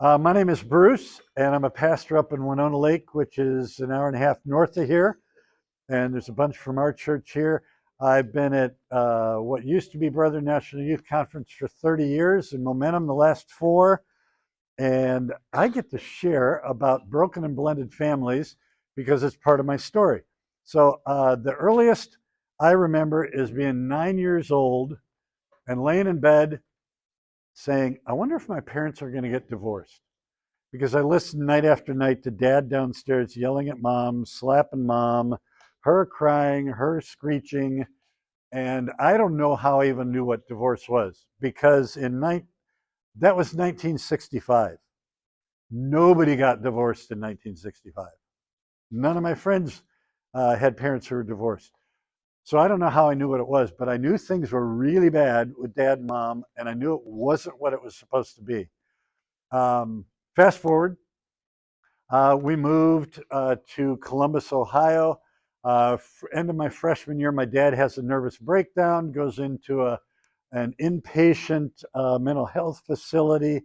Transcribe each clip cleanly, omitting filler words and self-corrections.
My name is Bruce, and I'm a pastor up in Winona Lake, which is an hour and a half north of here. And there's a bunch from our church here. I've been at what used to be Brother National Youth Conference for 30 years and Momentum the last 4. And I get to share about broken and blended families because it's part of my story. So the earliest I remember is being 9 years old and laying in bed saying, I wonder if my parents are going to get divorced. Because I listened night after night to dad downstairs yelling at mom, slapping mom, her crying, her screeching. And I don't know how I even knew what divorce was because that was 1965. Nobody got divorced in 1965. None of my friends had parents who were divorced. So I don't know how I knew what it was, but I knew things were really bad with dad and mom, and I knew it wasn't what it was supposed to be. Fast forward, we moved to Columbus, Ohio. End of my freshman year, my dad has a nervous breakdown, goes into an inpatient mental health facility,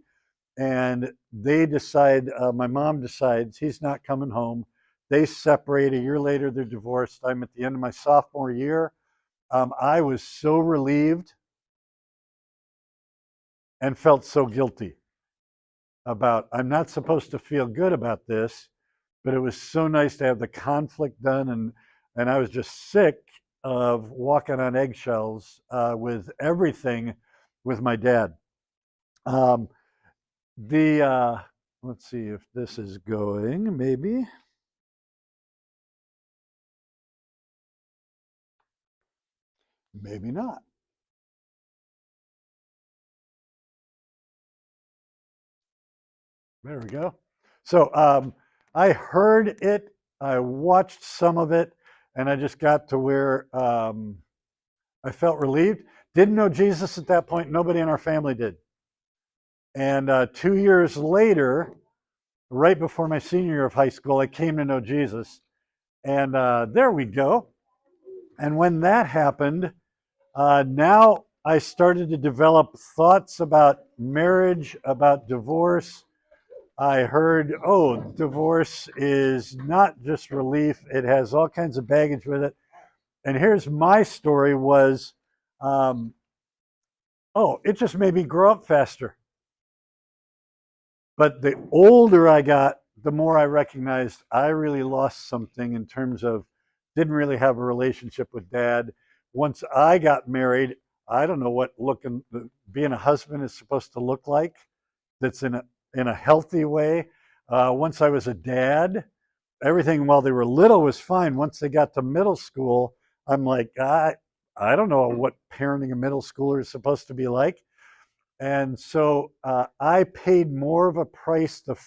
and my mom decides he's not coming home. They separate. A year later, they're divorced. I'm at the end of my sophomore year. I was so relieved and felt so guilty about, I'm not supposed to feel good about this, but it was so nice to have the conflict done. And I was just sick of walking on eggshells with everything with my dad. Let's see if this is going, maybe. Maybe not. There we go. So I heard it, I watched some of it, and I just got to where I felt relieved. Didn't know Jesus at that point. Nobody in our family did. And 2 years later, right before my senior year of high school, I came to know Jesus. And there we go. And when that happened, now I started to develop thoughts about marriage, about divorce. I heard, oh, divorce is not just relief. It has all kinds of baggage with it. And here's my story was, it just made me grow up faster. But the older I got, the more I recognized I really lost something in terms of didn't really have a relationship with dad. Once I got married, I don't know what being a husband is supposed to look like. That's in a healthy way. Once I was a dad, everything while they were little was fine. Once they got to middle school, I'm like, I don't know what parenting a middle schooler is supposed to be like. And so I paid more of a price the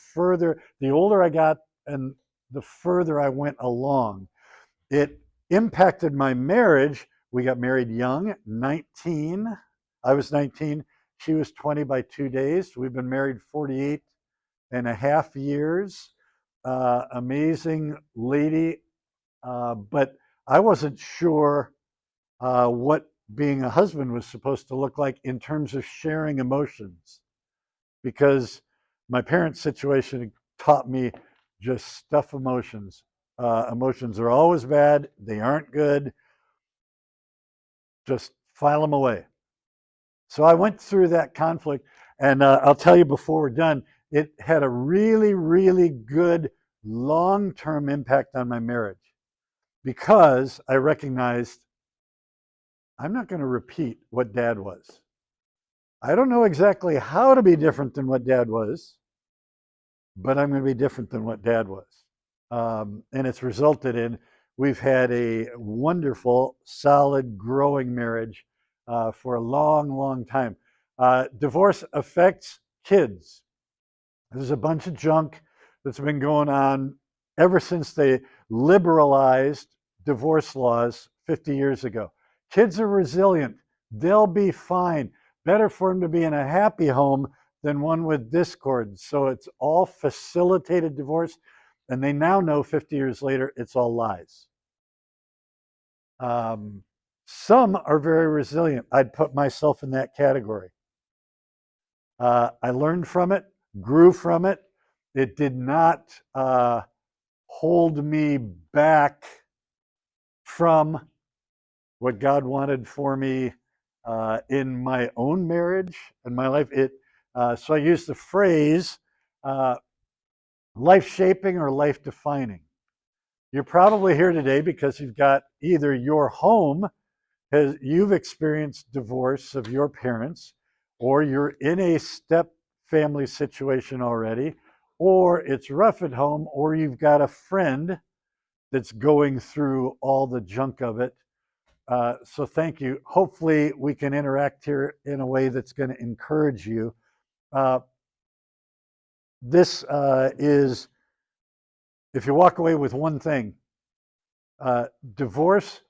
older I got and the further I went along. It impacted my marriage. We got married young, 19. I was 19. She was 20 by 2 days. We've been married 48 and a half years. Amazing lady. But I wasn't sure what being a husband was supposed to look like in terms of sharing emotions, because my parents' situation taught me just stuff emotions. Emotions are always bad. They aren't good. Just file them away. So I went through that conflict, and I'll tell you before we're done, it had a really, really good long-term impact on my marriage because I recognized I'm not going to repeat what dad was. I don't know exactly how to be different than what dad was, but I'm going to be different than what dad was. And it's resulted in we've had a wonderful, solid, growing marriage for a long, long time. Divorce affects kids. There's a bunch of junk that's been going on ever since they liberalized divorce laws 50 years ago. Kids are resilient. They'll be fine. Better for them to be in a happy home than one with discord. So it's all facilitated divorce. And they now know 50 years later, it's all lies. Some are very resilient. I'd put myself in that category. I learned from it. grew from it. It did not hold me back from what God wanted for me in my own marriage and my life. So I use the phrase life shaping or life defining. You're probably here today because you've got either your home you've experienced divorce of your parents, or you're in a step family situation already, or it's rough at home, or you've got a friend that's going through all the junk of it. So thank you. Hopefully we can interact here in a way that's going to encourage you. This is, if you walk away with one thing, divorce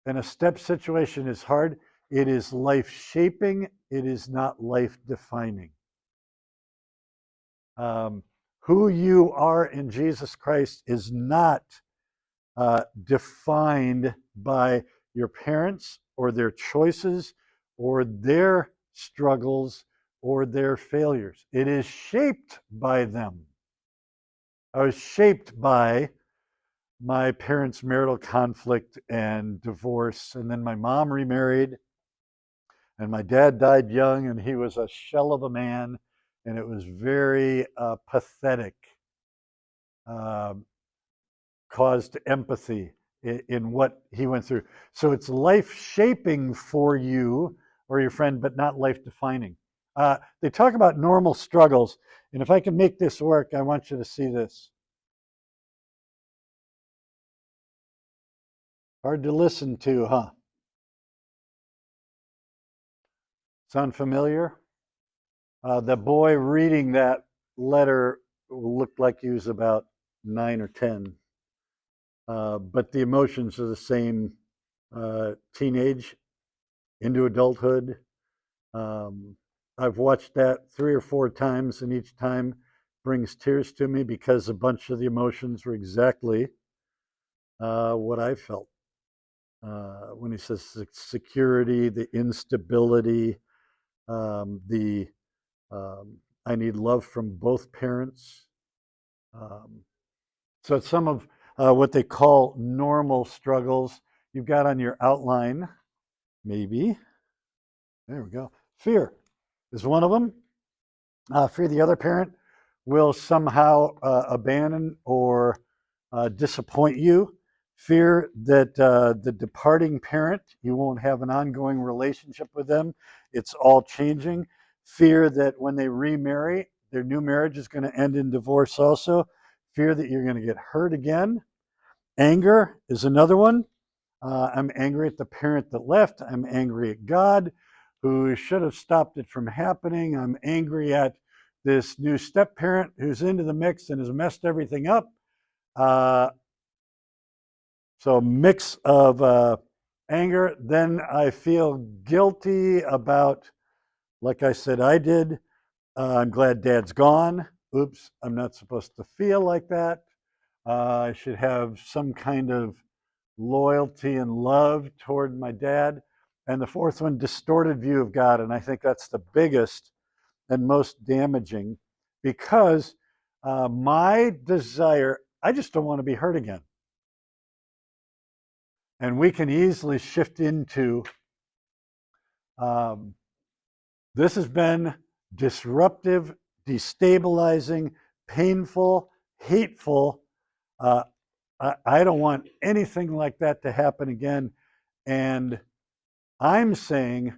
and a step situation is hard. It is life shaping. It is not life defining. Who you are in Jesus Christ is not defined by your parents or their choices or their struggles or their failures. It is shaped by them. I was shaped by my parents' marital conflict and divorce, and then my mom remarried, and my dad died young, and he was a shell of a man, and it was very pathetic. Caused empathy in what he went through. So it's life shaping for you or your friend, but not life defining. They talk about normal struggles, and if I can make this work, I want you to see this. Hard to listen to, huh? Sound familiar? The boy reading that letter looked like he was about 9 or 10. But the emotions are the same. Teenage into adulthood. I've watched that 3 or 4 times, and each time brings tears to me because a bunch of the emotions were exactly what I felt. When he says security, the instability, the I need love from both parents. So it's some of what they call normal struggles. You've got on your outline, maybe. There we go. Fear is one of them. Fear the other parent will somehow abandon or disappoint you. Fear that the departing parent, you won't have an ongoing relationship with them. It's all changing. Fear that when they remarry, their new marriage is going to end in divorce also. Fear that you're going to get hurt again. Anger is another one. I'm angry at the parent that left. I'm angry at God, who should have stopped it from happening. I'm angry at this new step parent who's into the mix and has messed everything up. So mix of anger. Then I feel guilty about, like I said, I did. I'm glad Dad's gone. Oops, I'm not supposed to feel like that. I should have some kind of loyalty and love toward my dad. And the fourth one, distorted view of God. And I think that's the biggest and most damaging, because my desire, I just don't want to be hurt again. And we can easily shift into this has been disruptive, destabilizing, painful, hateful. I don't want anything like that to happen again. And I'm saying,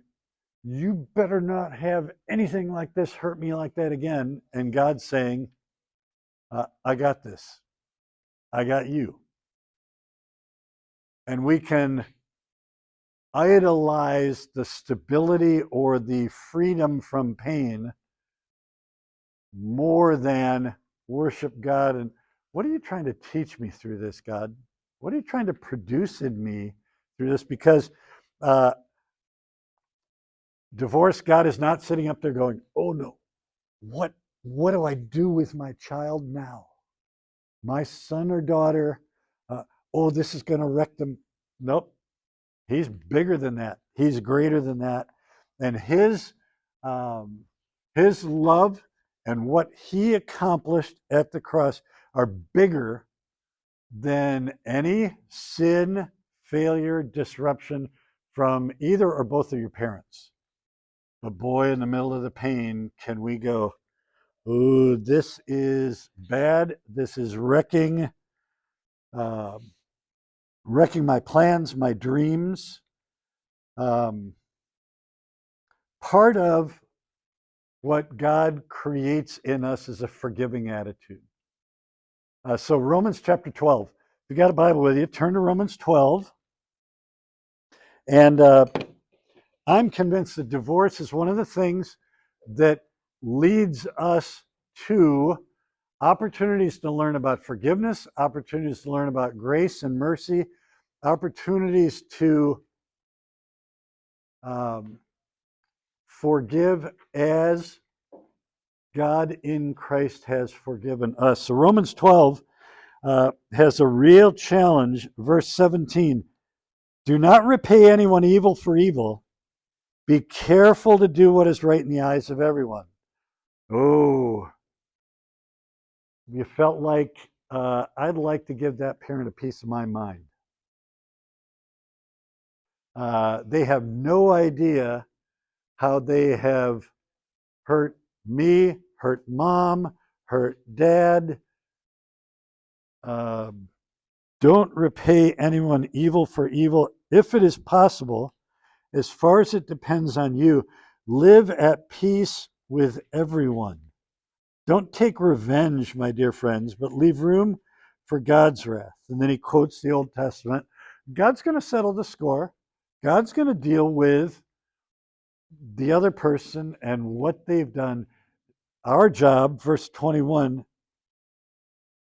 you better not have anything like this hurt me like that again. And God's saying, I got this. I got you. And we can idolize the stability or the freedom from pain more than worship God. And what are you trying to teach me through this, God? What are you trying to produce in me through this? Because divorce, God is not sitting up there going, oh no, what do I do with my child now? My son or daughter, oh, this is going to wreck them. Nope. He's bigger than that. He's greater than that. And his love and what he accomplished at the cross are bigger than any sin, failure, disruption from either or both of your parents. But boy, in the middle of the pain, can we go, oh, this is bad. This is uh, wrecking my plans, my dreams. Um, Part of what God creates in us is a forgiving attitude. So Romans chapter 12. If you got a Bible with you, turn to Romans 12. And I'm convinced that divorce is one of the things that leads us to opportunities to learn about forgiveness, opportunities to learn about grace and mercy, opportunities to forgive as God in Christ has forgiven us. So Romans 12 has a real challenge. Verse 17, do not repay anyone evil for evil. Be careful to do what is right in the eyes of everyone. Oh, you felt like I'd like to give that parent a piece of my mind. They have no idea how they have hurt me, hurt mom, hurt dad. Don't repay anyone evil for evil. If it is possible, as far as it depends on you, live at peace with everyone. Don't take revenge, my dear friends, but leave room for God's wrath. And then he quotes the Old Testament. God's going to settle the score. God's going to deal with the other person and what they've done. Our job, verse 21,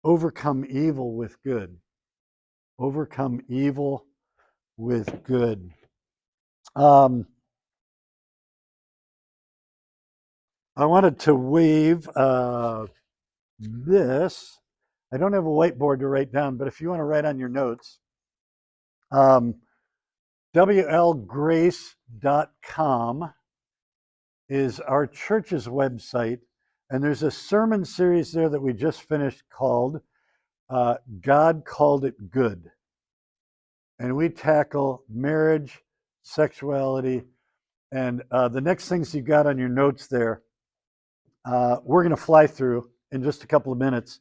overcome evil with good. Overcome evil with good. I wanted to wave this. I don't have a whiteboard to write down, but if you want to write on your notes, WLGrace.com is our church's website, and there's a sermon series there that we just finished called God Called It Good. And we tackle marriage, sexuality, and the next things you got on your notes there, we're going to fly through in just a couple of minutes.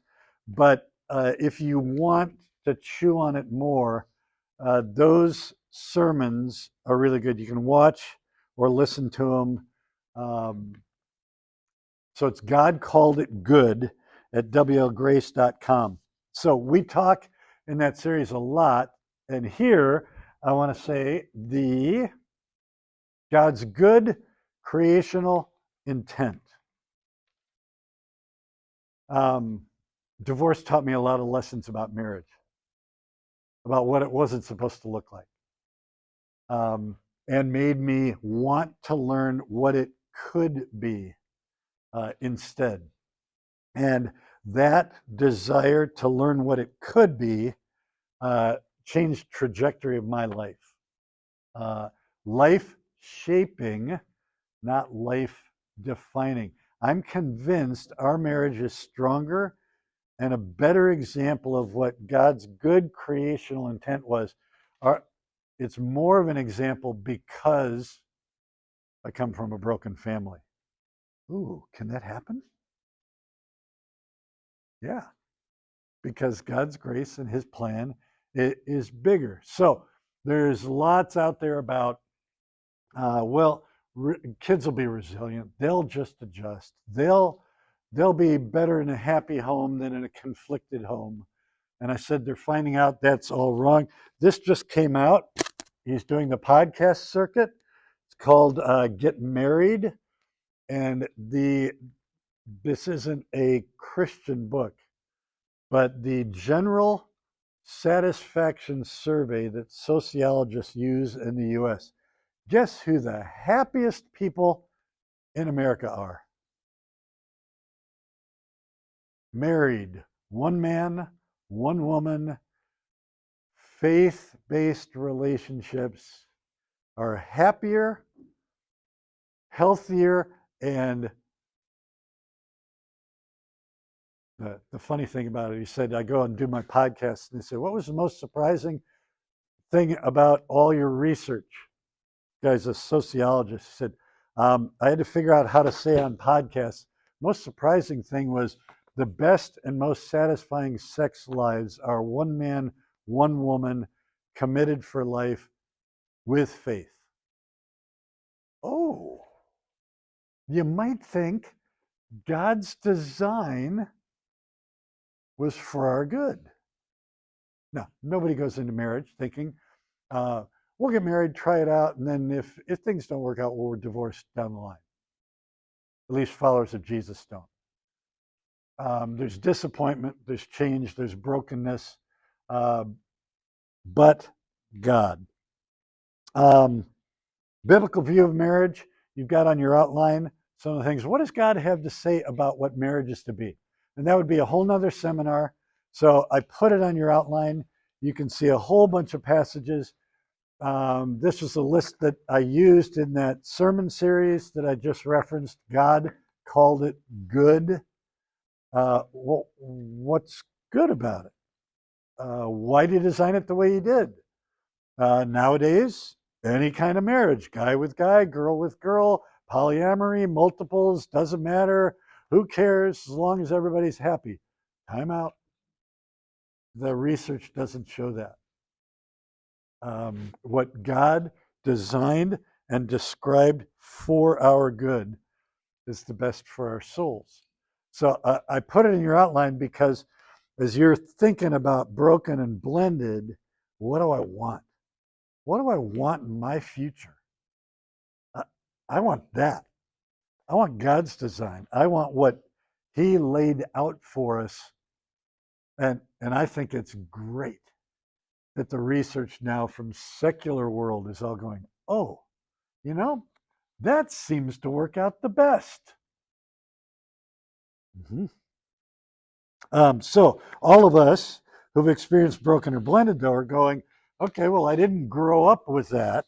But if you want to chew on it more, those sermons are really good. You can watch or listen to them. So it's God Called It Good at WLGrace.com. So we talk in that series a lot. And here I want to say God's good creational intent. Divorce taught me a lot of lessons about marriage, about what it wasn't supposed to look like, and made me want to learn what it could be instead. And that desire to learn what it could be changed trajectory of my life. Life shaping, not life defining. I'm convinced our marriage is stronger and a better example of what God's good creational intent was. It's more of an example because I come from a broken family. Ooh, can that happen? Yeah, because God's grace and his plan is bigger. So there's lots out there about, kids will be resilient. They'll just adjust. They'll be better in a happy home than in a conflicted home. And I said, they're finding out that's all wrong. This just came out. He's doing the podcast circuit. It's called Get Married. And this isn't a Christian book, but the general satisfaction survey that sociologists use in the US. Guess who the happiest people in America are? Married, one man, one woman, faith-based relationships are happier, healthier, and The funny thing about it, he said, I go and do my podcast, and they say, what was the most surprising thing about all your research? The guy's a sociologist. He said, I had to figure out how to say on podcasts. Most surprising thing was the best and most satisfying sex lives are one man, one woman, committed for life with faith. Oh, you might think God's design was for our good. No, nobody goes into marriage thinking, we'll get married, try it out, and then if things don't work out, we'll divorce down the line. At least followers of Jesus don't. There's disappointment, there's change, there's brokenness, but God. Biblical view of marriage, you've got on your outline some of the things. What does God have to say about what marriage is to be? And that would be a whole nother seminar. So I put it on your outline. You can see a whole bunch of passages. This was a list that I used in that sermon series that I just referenced. God called it good. Well, what's good about it? Why did he design it the way he did? Nowadays, any kind of marriage, guy with guy, girl with girl, polyamory, multiples, doesn't matter. Who cares as long as everybody's happy? Time out. The research doesn't show that. What God designed and described for our good is the best for our souls. So I put it in your outline because as you're thinking about broken and blended, what do I want? What do I want in my future? I want that. I want God's design. I want what he laid out for us. And I think it's great that the research now from secular world is all going, oh, you know, that seems to work out the best. So all of us who've experienced broken or blended, though, are going, okay, well, I didn't grow up with that.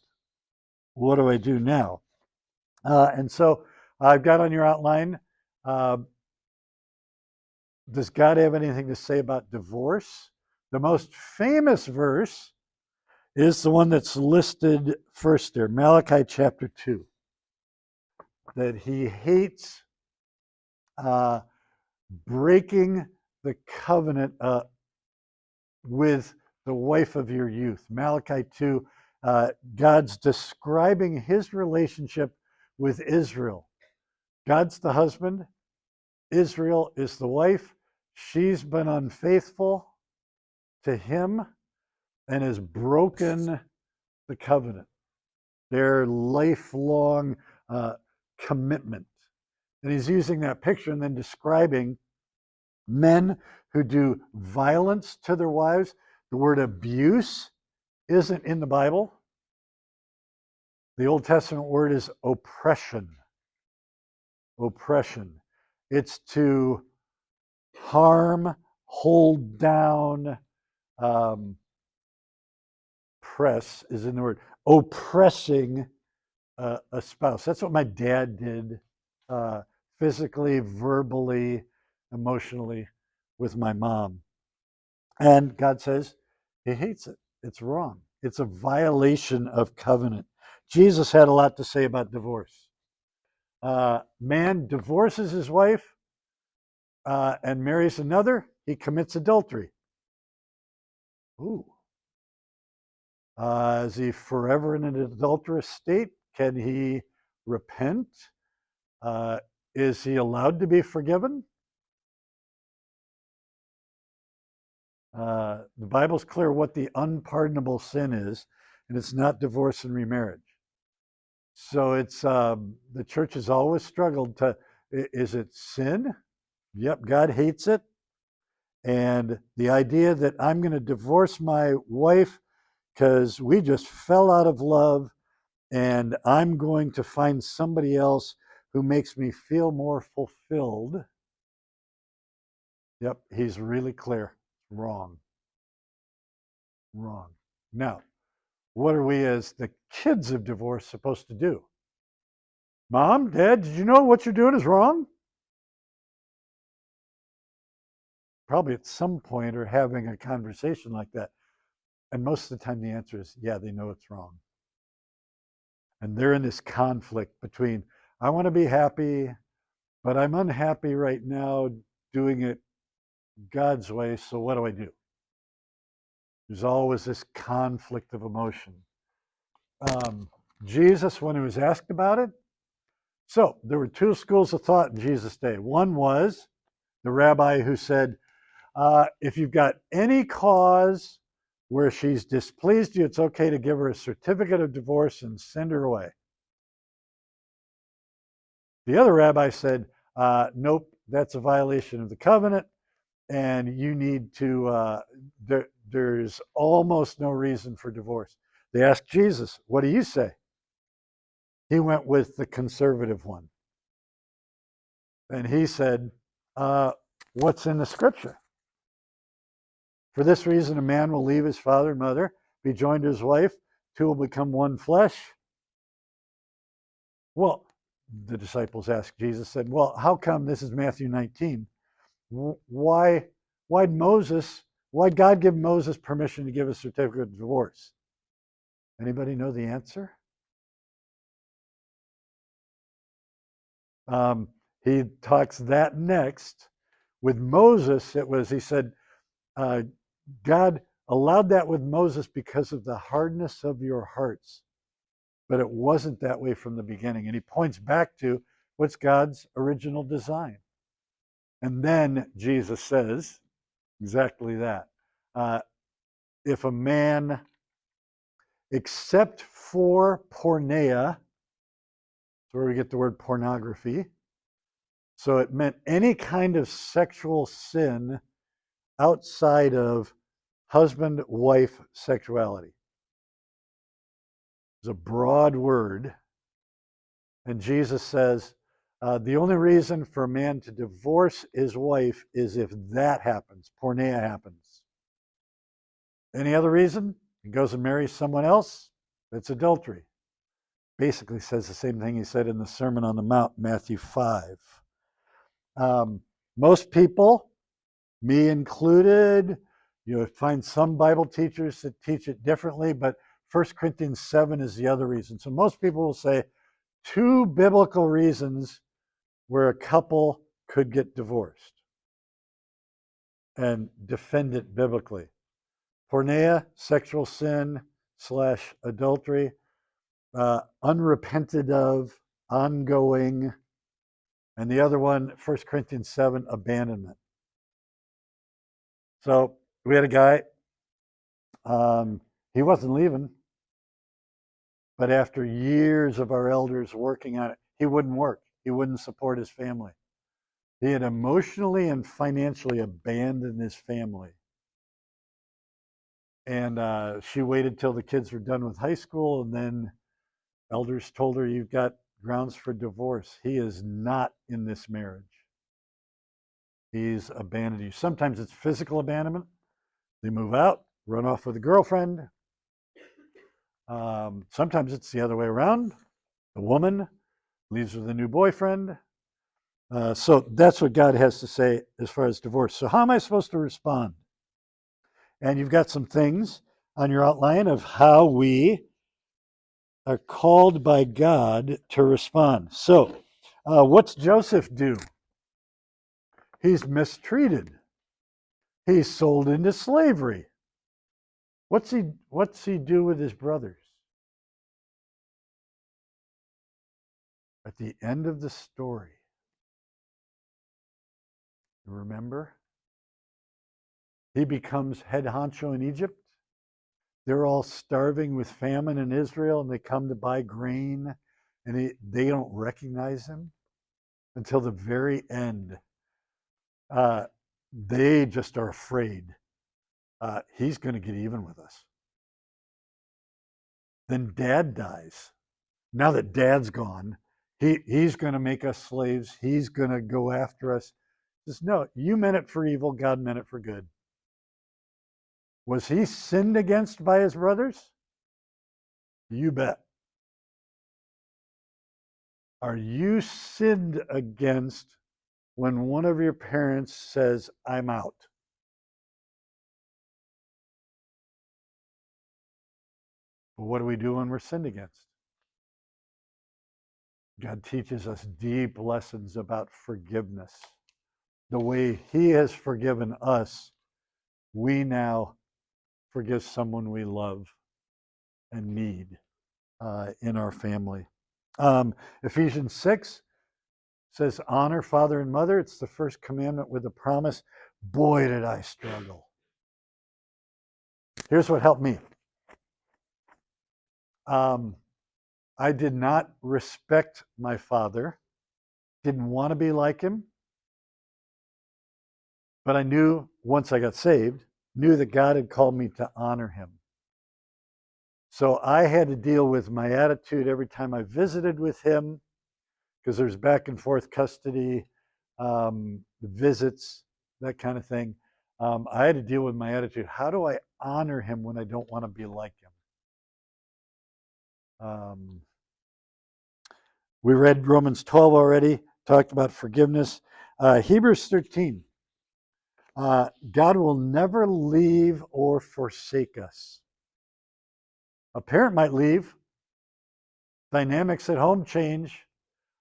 What do I do now? And so I've got on your outline, does God have anything to say about divorce? The most famous verse is the one that's listed first there, Malachi chapter 2, that he hates breaking the covenant with the wife of your youth. Malachi 2, God's describing his relationship with Israel. God's the husband, Israel is the wife. She's been unfaithful to him and has broken the covenant, their lifelong commitment. And he's using that picture and then describing men who do violence to their wives. The word abuse isn't in the Bible. The Old Testament word is oppression. Oppression. It's to harm, hold down, press is in the word, oppressing a spouse. That's what my dad did, physically, verbally, emotionally with my mom. And God says he hates it. It's wrong. It's a violation of covenant. Jesus had a lot to say about divorce. Man divorces his wife and marries another, he commits adultery. Ooh. Is he forever in an adulterous state? Can he repent? Is he allowed to be forgiven? The Bible's clear what the unpardonable sin is, and it's not divorce and remarriage. So it's the church has always struggled to, is it sin? Yep, God hates it. And the idea that I'm going to divorce my wife because we just fell out of love and I'm going to find somebody else who makes me feel more fulfilled. Yep, he's really clear. Wrong. Wrong. Now, what are we as the kids of divorce supposed to do? Mom, Dad, did you know what you're doing is wrong? probably at some point are having a conversation like that. And most of the time the answer is, yeah, they know it's wrong. And they're in this conflict between, I want to be happy, but I'm unhappy right now doing it God's way, so what do I do? There's always this conflict of emotion. Jesus, when he was asked about it, so there were two schools of thought in Jesus' day. One was the rabbi who said, if you've got any cause where she's displeased you, it's okay to give her a certificate of divorce and send her away. The other rabbi said, nope, that's a violation of the covenant, and you need to, there's almost no reason for divorce. They asked Jesus, what do you say? He went with the conservative one. And he said, what's in the scripture? For this reason, a man will leave his father and mother, be joined to his wife, two will become one flesh. Well, the disciples asked Jesus, said, well, how come, this is Matthew 19, why'd God give Moses permission to give a certificate of divorce? Anybody know the answer? He talks that next. With Moses, he said, God allowed that with Moses because of the hardness of your hearts. But it wasn't that way from the beginning. And he points back to what's God's original design. And then Jesus says exactly that. If a man, except for porneia, that's where we get the word pornography. So it meant any kind of sexual sin outside of husband-wife sexuality. It's a broad word. And Jesus says, the only reason for a man to divorce his wife is if that happens, porneia happens. Any other reason? He goes and marries someone else, that's adultery. Basically says the same thing he said in the Sermon on the Mount, Matthew 5. Most people, me included, you find some Bible teachers that teach it differently, but 1 Corinthians 7 is the other reason. So most people will say two biblical reasons where a couple could get divorced and defend it biblically. Porneia, sexual sin / adultery, unrepented of, ongoing, and the other one, 1 Corinthians 7, abandonment. So we had a guy, he wasn't leaving, but after years of our elders working on it, he wouldn't work. He wouldn't support his family. He had emotionally and financially abandoned his family. And she waited till the kids were done with high school, and then elders told her, you've got grounds for divorce. He is not in this marriage. He's abandoned you. Sometimes it's physical abandonment. They move out, run off with a girlfriend. Sometimes it's the other way around. The woman leaves with a new boyfriend. So that's what God has to say as far as divorce. So how am I supposed to respond? And you've got some things on your outline of how we are called by God to respond. So what's Joseph do? He's mistreated. He's sold into slavery. What's he do with his brothers? At the end of the story, remember? He becomes head honcho in Egypt. They're all starving with famine in Israel, and they come to buy grain, and they don't recognize him until the very end. They just are afraid. He's going to get even with us. Then Dad dies. Now that Dad's gone, he's going to make us slaves. He's going to go after us. Just no, you meant it for evil. God meant it for good. Was he sinned against by his brothers? You bet. Are you sinned against when one of your parents says, I'm out? But what do we do when we're sinned against? God teaches us deep lessons about forgiveness. The way He has forgiven us, we now forgive someone we love and need in our family. Ephesians 6 says, honor father and mother. It's the first commandment with a promise. Boy, did I struggle. Here's what helped me. I did not respect my father, didn't want to be like him, but I knew once I got saved, knew that God had called me to honor him. So I had to deal with my attitude every time I visited with him, because there's back and forth custody, visits, that kind of thing. I had to deal with my attitude. How do I honor him when I don't want to be like him? We read Romans 12 already, talked about forgiveness. Hebrews 13. God will never leave or forsake us. A parent might leave. Dynamics at home change.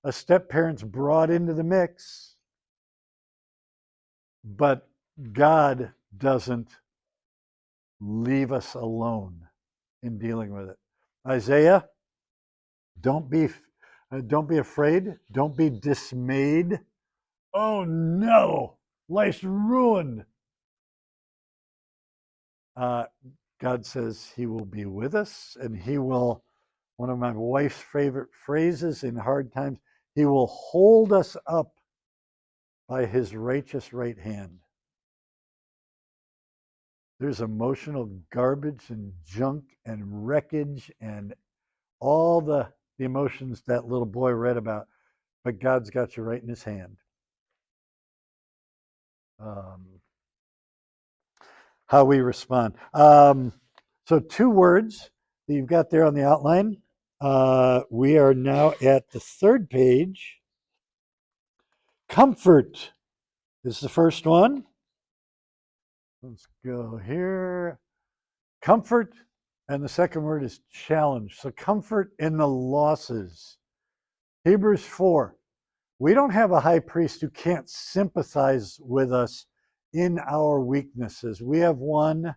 A step-parent's brought into the mix. But God doesn't leave us alone in dealing with it. Isaiah, don't be afraid. Don't be dismayed. Oh no, life's ruined. God says He will be with us, and He will, one of my wife's favorite phrases in hard times, He will hold us up by His righteous right hand. There's emotional garbage and junk and wreckage and all the emotions that little boy read about, but God's got you right in His hand. How we respond. So 2 words that you've got there on the outline. We are now at the 3rd page. Comfort is the first one. Let's go here. Comfort, and the second word is challenge. So comfort in the losses. Hebrews 4. We don't have a high priest who can't sympathize with us in our weaknesses. We have one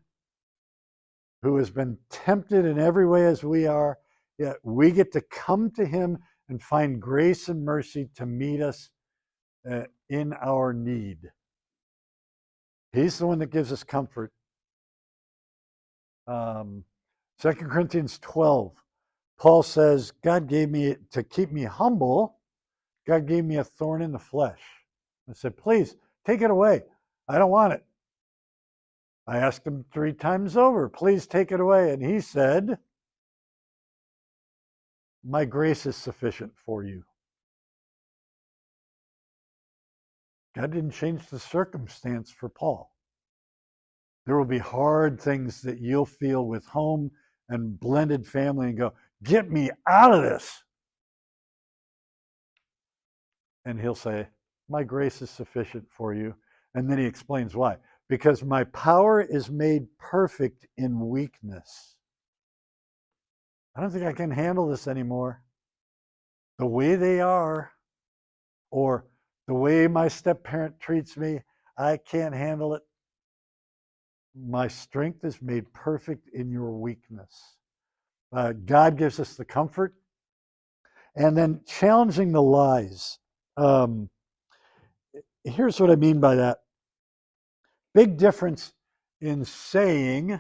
who has been tempted in every way as we are, yet we get to come to him and find grace and mercy to meet us in our need. He's the one that gives us comfort. 2 Corinthians 12, Paul says, God gave me, to keep me humble, God gave me a thorn in the flesh. I said, please, take it away. I don't want it. I asked him 3 times over, please take it away. And he said, my grace is sufficient for you. God didn't change the circumstance for Paul. There will be hard things that you'll feel with home and blended family and go, get me out of this. And he'll say, my grace is sufficient for you. And then he explains why. Because my power is made perfect in weakness. I don't think I can handle this anymore. The way they are, or the way my step-parent treats me, I can't handle it. My strength is made perfect in your weakness. God gives us the comfort. And then challenging the lies. Here's what I mean by that. Big difference in saying,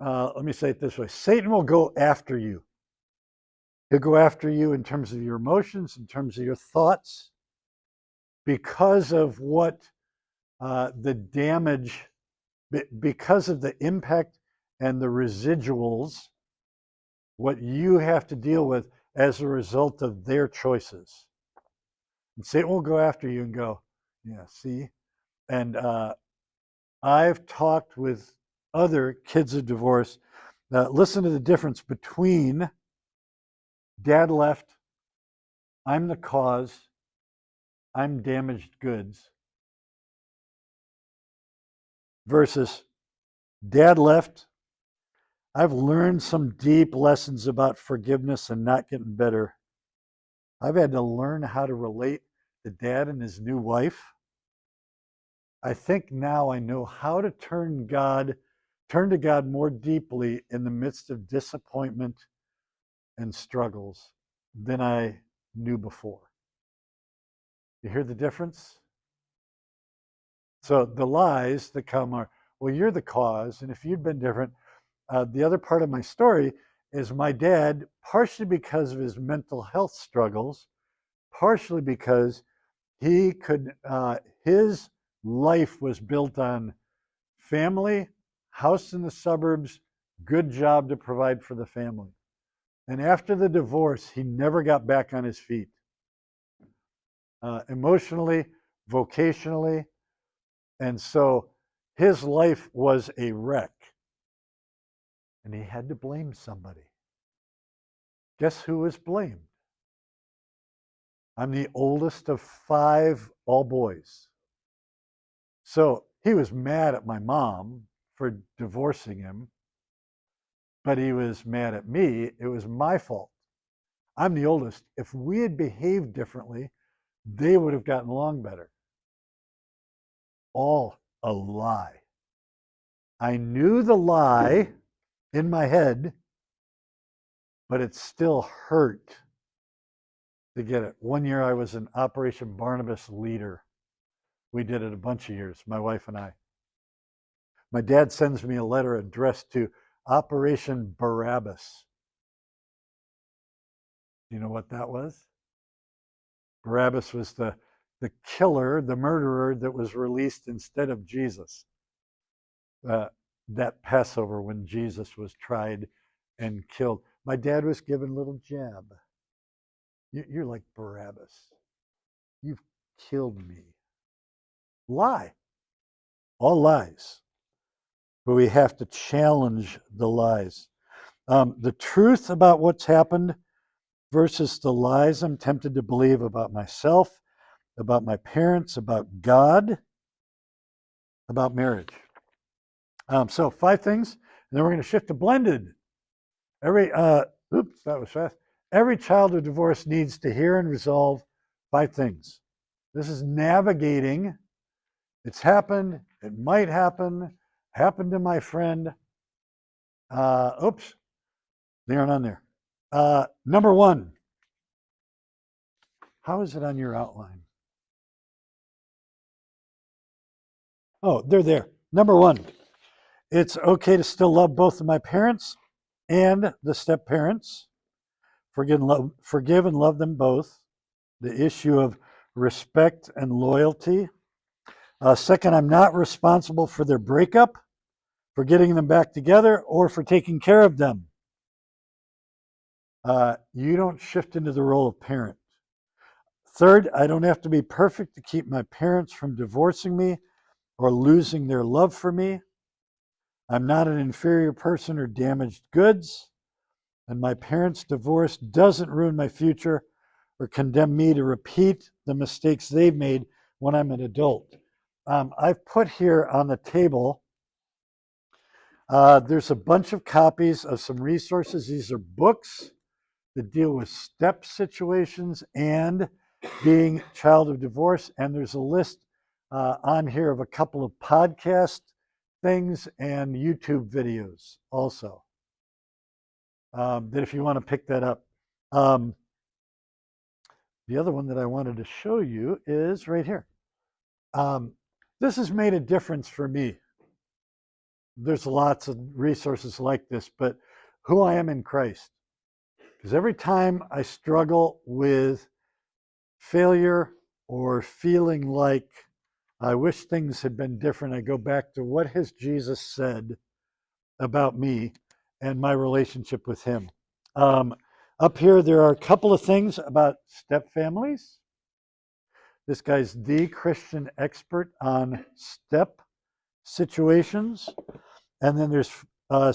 let me say it this way, Satan will go after you. He'll go after you in terms of your emotions, in terms of your thoughts, because of what the damage, because of the impact and the residuals, what you have to deal with as a result of their choices. And Satan will go after you and go, yeah, see? And I've talked with other kids of divorce. Listen to the difference between dad left, I'm the cause, I'm damaged goods, versus dad left, I've learned some deep lessons about forgiveness and not getting better. I've had to learn how to relate to Dad and his new wife. I think now I know how to turn to God more deeply in the midst of disappointment and struggles than I knew before. You hear the difference? So the lies that come are, well, you're the cause, and if you'd been different, the other part of my story is my dad, partially because of his mental health struggles, partially because his life was built on family, house in the suburbs, good job to provide for the family. And after the divorce, he never got back on his feet. Emotionally, vocationally. And so his life was a wreck. And he had to blame somebody. Guess who was blamed? I'm the oldest of 5 all boys. So he was mad at my mom for divorcing him, but he was mad at me. It was my fault. I'm the oldest. If we had behaved differently, they would have gotten along better. All a lie. I knew the lie in my head, but it still hurt to get it. One year I was an Operation Barnabas leader. We did it a bunch of years, my wife and I. My dad sends me a letter addressed to Operation Barabbas. You know what that was? Barabbas was the killer, the murderer that was released instead of Jesus. That Passover when Jesus was tried and killed. My dad was given a little jab. You're like Barabbas. You've killed me. Lie. All lies. But we have to challenge the lies. The truth about what's happened versus the lies I'm tempted to believe about myself, about my parents, about God, about marriage. So 5 things, and then we're going to shift to blended. That was fast. Every child of divorce needs to hear and resolve 5 things. This is navigating. It's happened. It might happen. Happened to my friend. They aren't on there. Number 1. How is it on your outline? Oh, they're there. Number 1. It's okay to still love both of my parents and the step parents. Forgive and love them both. The issue of respect and loyalty. Second, I'm not responsible for their breakup, for getting them back together, or for taking care of them. You don't shift into the role of parent. Third, I don't have to be perfect to keep my parents from divorcing me or losing their love for me. I'm not an inferior person or damaged goods, and my parents' divorce doesn't ruin my future or condemn me to repeat the mistakes they've made when I'm an adult. I've put here on the table, there's a bunch of copies of some resources. These are books that deal with step situations and being child of divorce. And there's a list on here of a couple of podcast things and YouTube videos also, that if you want to pick that up. The other one that I wanted to show you is right here. This has made a difference for me. There's lots of resources like this, but who I am in Christ. Because every time I struggle with failure or feeling like I wish things had been different, I go back to what has Jesus said about me and my relationship with him. Up here, there are a couple of things about step families. This guy's the Christian expert on step situations. And then there's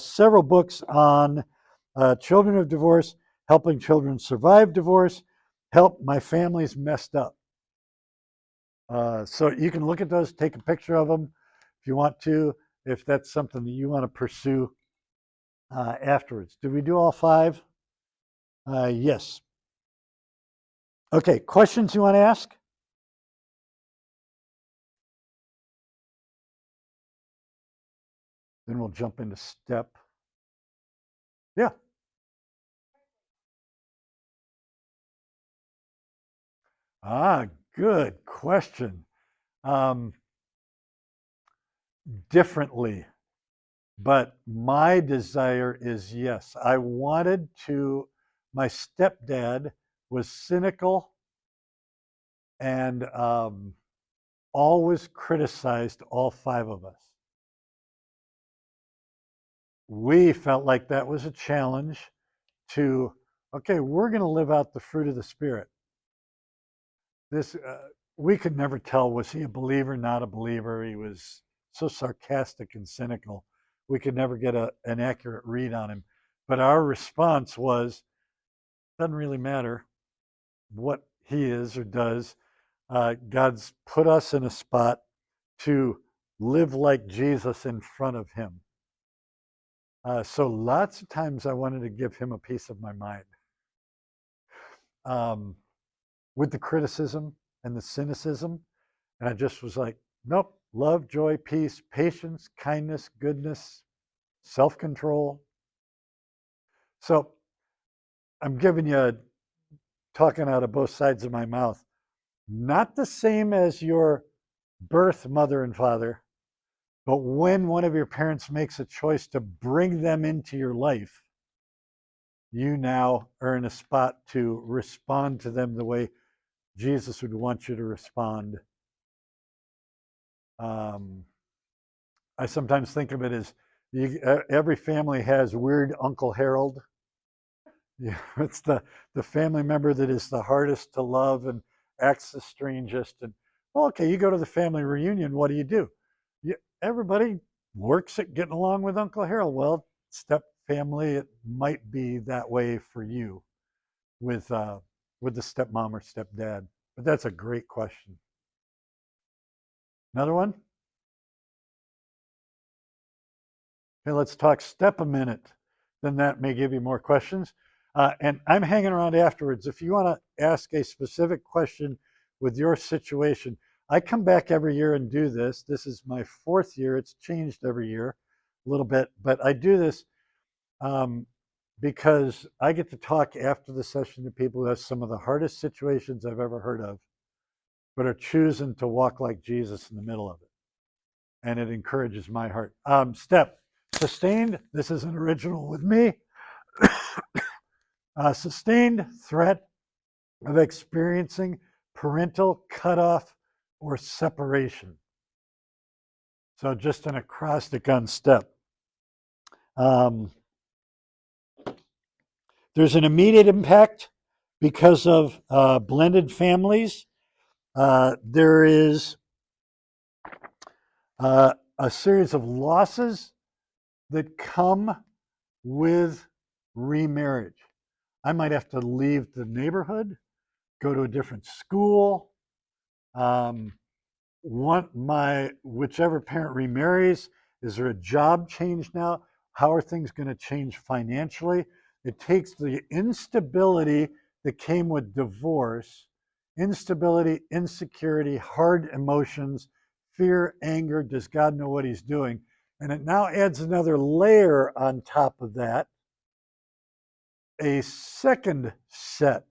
several books on children of divorce, helping children survive divorce, help my family's messed up. So you can look at those, take a picture of them if you want to, if that's something that you want to pursue. afterwards. Did we do all 5? Yes. Okay, questions you want to ask? Then we'll jump into step. Yeah. Good question. Um, Differently, but my desire is yes. I wanted to, my stepdad was cynical and always criticized all 5 of us. We felt like that was a challenge to, okay, we're going to live out the fruit of the Spirit. This, we could never tell, was he a believer, not a believer? He was so sarcastic and cynical. We could never get an accurate read on him. But our response was, doesn't really matter what he is or does. God's put us in a spot to live like Jesus in front of him. So lots of times I wanted to give him a piece of my mind. With the criticism and the cynicism. And I just was like, nope, love, joy, peace, patience, kindness, goodness, self-control. So I'm giving you, talking out of both sides of my mouth. Not the same as your birth mother and father, but when one of your parents makes a choice to bring them into your life, you now are in a spot to respond to them the way Jesus would want you to respond. I sometimes think of it as every family has weird Uncle Harold. Yeah, it's the family member that is the hardest to love and acts the strangest. And well, okay, you go to the family reunion. What do? Everybody works at getting along with Uncle Harold. Well, step family, it might be that way for you with the stepmom or stepdad. But that's a great question. Another one? Okay, let's talk step a minute. Then that may give you more questions. And I'm hanging around afterwards. If you want to ask a specific question with your situation, I come back every year and do this. This is my 4th year. It's changed every year a little bit, but I do this because I get to talk after the session to people who have some of the hardest situations I've ever heard of, but are choosing to walk like Jesus in the middle of it. And it encourages my heart. Step, sustained, this is an original with me, sustained threat of experiencing parental cutoff or separation. So just an acrostic on step. There's an immediate impact because of blended families. There is a series of losses that come with remarriage. I might have to leave the neighborhood, go to a different school. Whichever parent remarries, is there a job change now? How are things going to change financially? It takes the instability that came with divorce, instability, insecurity, hard emotions, fear, anger. Does God know what he's doing? And it now adds another layer on top of that, a second set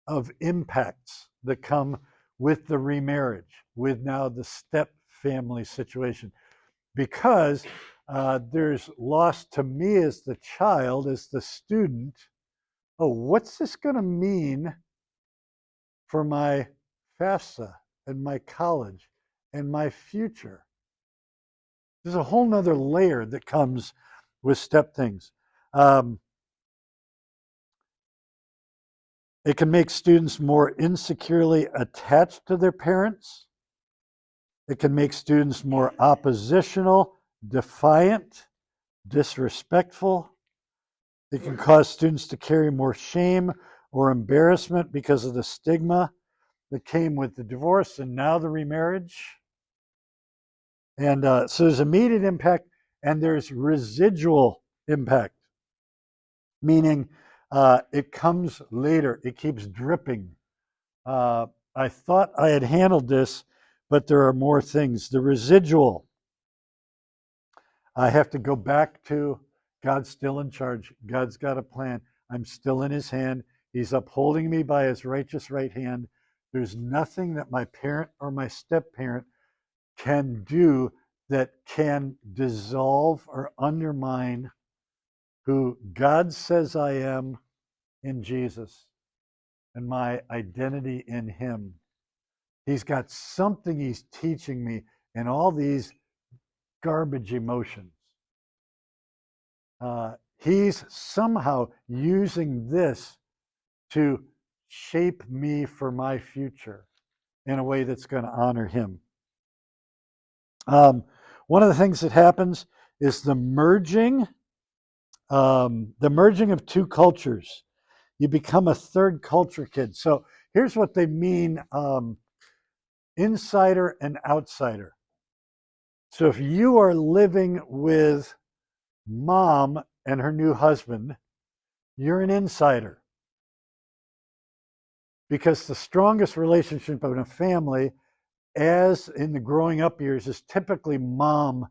of impacts that come with the remarriage, with now the step family situation. Because there's loss to me as the child, as the student. Oh, what's this going to mean for my FAFSA and my college and my future? There's a whole nother layer that comes with step things. It can make students more insecurely attached to their parents. It can make students more oppositional, defiant, disrespectful. It can cause students to carry more shame or embarrassment because of the stigma that came with the divorce and now the remarriage. And so there's immediate impact and there's residual impact, meaning it comes later. It keeps dripping. I thought I had handled this, but there are more things. The residual, I have to go back to God's still in charge. God's got a plan. I'm still in his hand. He's upholding me by his righteous right hand. There's nothing that my parent or my step parent can do that can dissolve or undermine who God says I am in Jesus and my identity in him. He's got something he's teaching me in all these garbage emotions. He's somehow using this to shape me for my future in a way that's going to honor him. One of the things that happens is the merging of two cultures. You become a third culture kid. So here's what they mean, insider and outsider. So if you are living with mom and her new husband, you're an insider. Because the strongest relationship in a family, as in the growing up years, is typically mom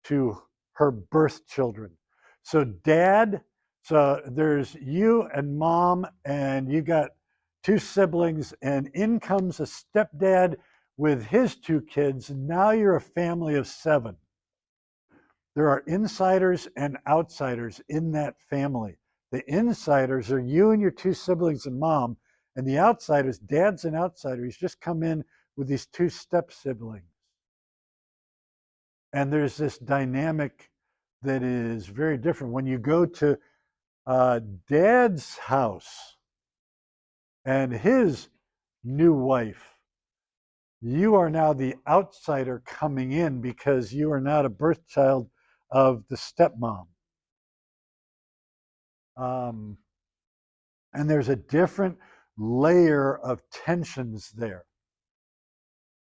to her birth children. So there's you and mom, and you got two siblings, and in comes a stepdad with his two kids. Now you're a family of 7. There are insiders and outsiders in that family. The insiders are you and your two siblings and mom, and the outsiders, dad's an outsider. He's just come in with these two step siblings. And there's this dynamic that is very different. When you go to dad's house and his new wife, you are now the outsider coming in because you are not a birth child of the stepmom. And there's a different layer of tensions there.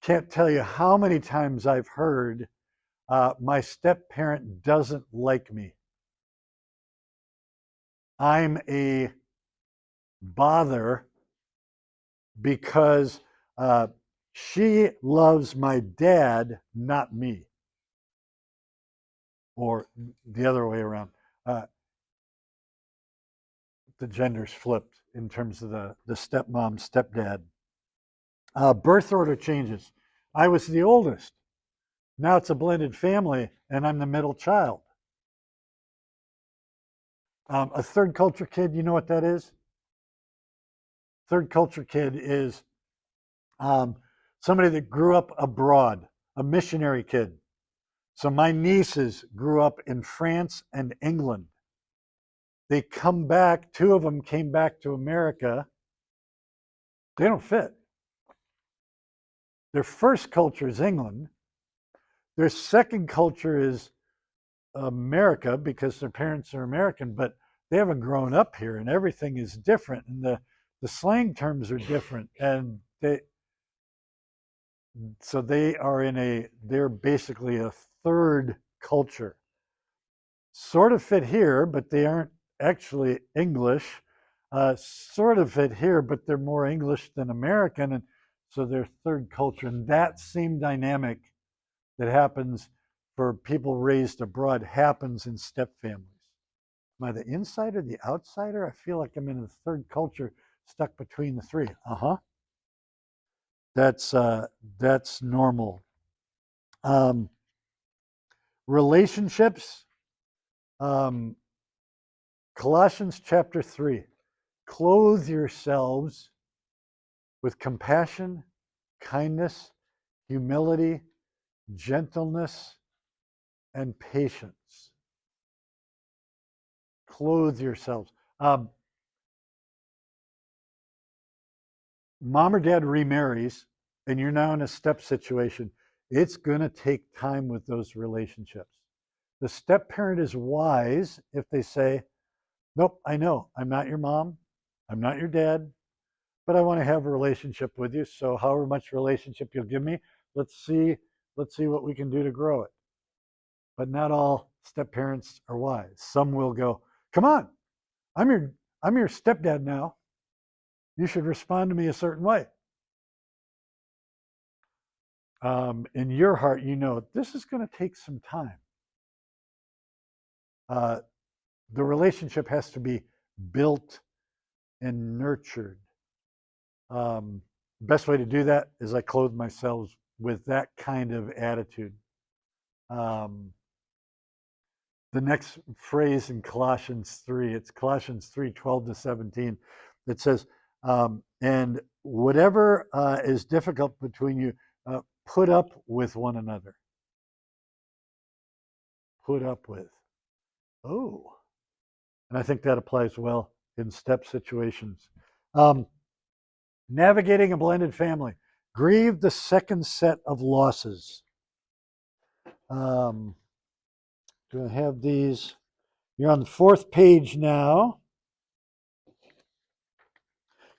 Can't tell you how many times I've heard my step parent doesn't like me. I'm a bother because she loves my dad, not me. Or the other way around. The gender's flipped in terms of the stepmom, stepdad. Birth order changes. I was the oldest. Now it's a blended family, and I'm the middle child. A third culture kid, you know what that is? Third culture kid is somebody that grew up abroad, a missionary kid. So my nieces grew up in France and England. They come back, 2 of them came back to America. They don't fit. Their first culture is England. Their second culture is America because their parents are American, but they haven't grown up here and everything is different. And the slang terms are different. And they're basically a third culture. Sort of fit here, but they aren't actually English. Sort of fit here, but they're more English than American. And so they're third culture. And that same dynamic that happens for people raised abroad happens in step families. Am I the insider, the outsider? I feel like I'm in the third culture stuck between the 3. That's normal. Relationships. Colossians chapter 3. Clothe yourselves with compassion, kindness, humility, gentleness, and patience. Clothe yourselves. Mom or dad remarries, and you're now in a step situation. It's going to take time with those relationships. The step parent is wise if they say, nope, I know, I'm not your mom, I'm not your dad, but I want to have a relationship with you. So however much relationship you'll give me, let's see what we can do to grow it. But not all step-parents are wise. Some will go, come on, I'm your stepdad now. You should respond to me a certain way. In your heart, you know this is going to take some time. The relationship has to be built and nurtured. Best way to do that is I clothe myself with that kind of attitude. The next phrase in Colossians 3, it's Colossians 3:12-17. It says, and whatever is difficult between you, put up with one another. Put up with. Oh. And I think that applies well in step situations. Navigating a blended family. Grieve the second set of losses. Do I have these? You're on the 4th page now.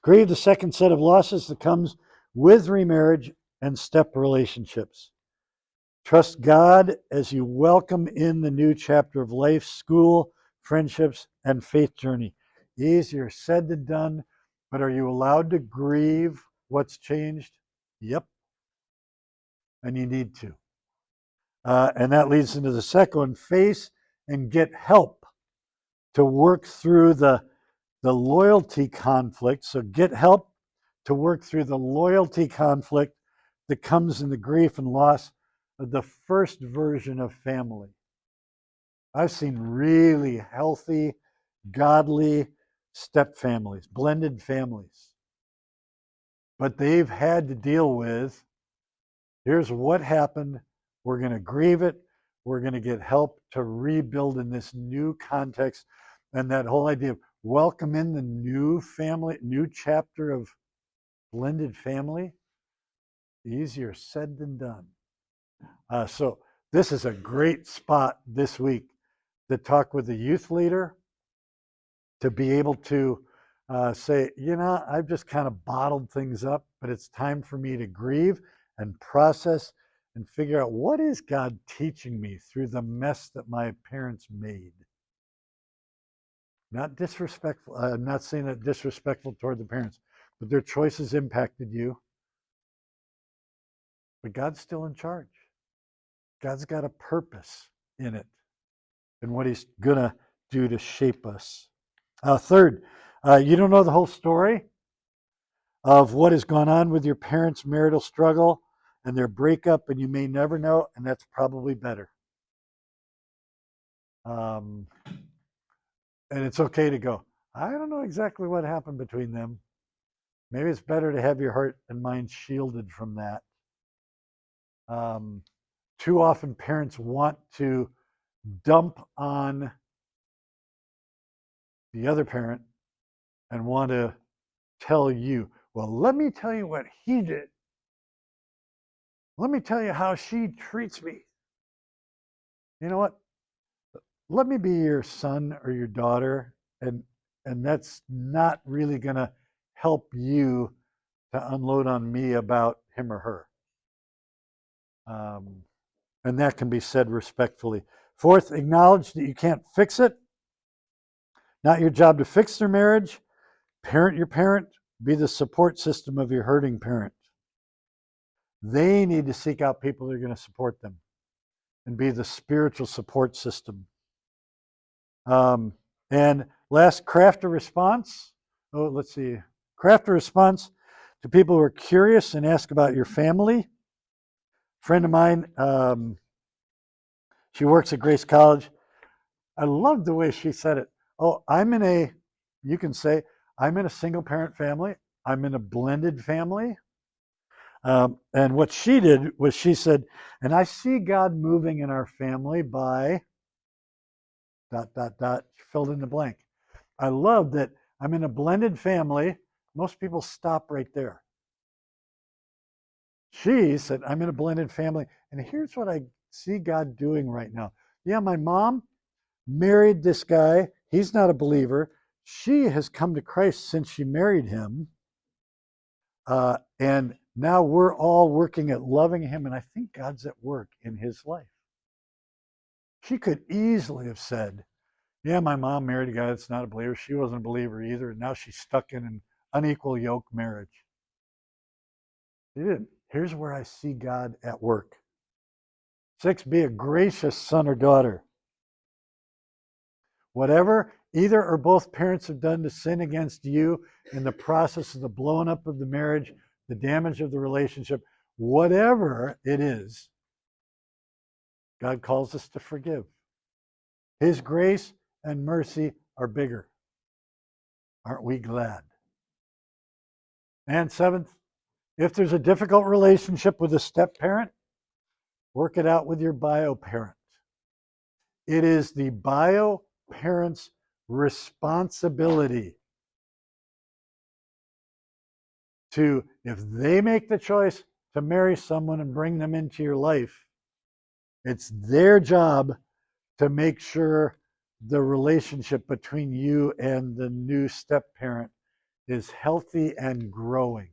Grieve the second set of losses that comes with remarriage and step relationships. Trust God as you welcome in the new chapter of life, school, friendships, and faith journey. Easier said than done, but are you allowed to grieve what's changed? Yep. And you need to. And that leads into the second one, face and get help to work through the loyalty conflict. So get help to work through the loyalty conflict that comes in the grief and loss of the first version of family. I've seen really healthy, godly step families, blended families. But they've had to deal with, here's what happened, we're going to grieve it, we're going to get help to rebuild in this new context. And that whole idea of welcome in the new family, new chapter of blended family, easier said than done. So this is a great spot this week to talk with the youth leader, to be able to say, I've just kind of bottled things up, but it's time for me to grieve and process and figure out what is God teaching me through the mess that my parents made. Not disrespectful. I'm not saying that disrespectful toward the parents, but their choices impacted you. But God's still in charge. God's got a purpose in it and what he's going to do to shape us. Third, you don't know the whole story of what has gone on with your parents' marital struggle and their breakup, and you may never know, and that's probably better. And it's okay to go, I don't know exactly what happened between them. Maybe it's better to have your heart and mind shielded from that. Too often parents want to dump on the other parent and want to tell you, well, let me tell you what he did. Let me tell you how she treats me. You know what? Let me be your son or your daughter, and that's not really going to help you to unload on me about him or her. And that can be said respectfully. Fourth, acknowledge that you can't fix it. Not your job to fix their marriage. Parent your parent. Be the support system of your hurting parent. They need to seek out people that are going to support them and be the spiritual support system. And last, craft a response. Oh, let's see. Craft a response to people who are curious and ask about your family. A friend of mine, she works at Grace College. I love the way she said it. Oh, you can say, I'm in a single parent family. I'm in a blended family. And what she did was she said, and I see God moving in our family by ... filled in the blank. I love that I'm in a blended family. Most people stop right there. She said, I'm in a blended family, and here's what I see God doing right now. Yeah, my mom married this guy. He's not a believer. She has come to Christ since she married him. And now we're all working at loving him, and I think God's at work in his life. She could easily have said, yeah, my mom married a guy that's not a believer. She wasn't a believer either. And now she's stuck in an unequal yoke marriage. She didn't. Here's where I see God at work. 6, be a gracious son or daughter. Whatever either or both parents have done to sin against you in the process of the blowing up of the marriage, the damage of the relationship, whatever it is, God calls us to forgive. His grace and mercy are bigger. Aren't we glad? And 7th, if there's a difficult relationship with a step parent, work it out with your bio parent. It is the bio parent's responsibility to, if they make the choice to marry someone and bring them into your life, it's their job to make sure the relationship between you and the new step parent is healthy and growing.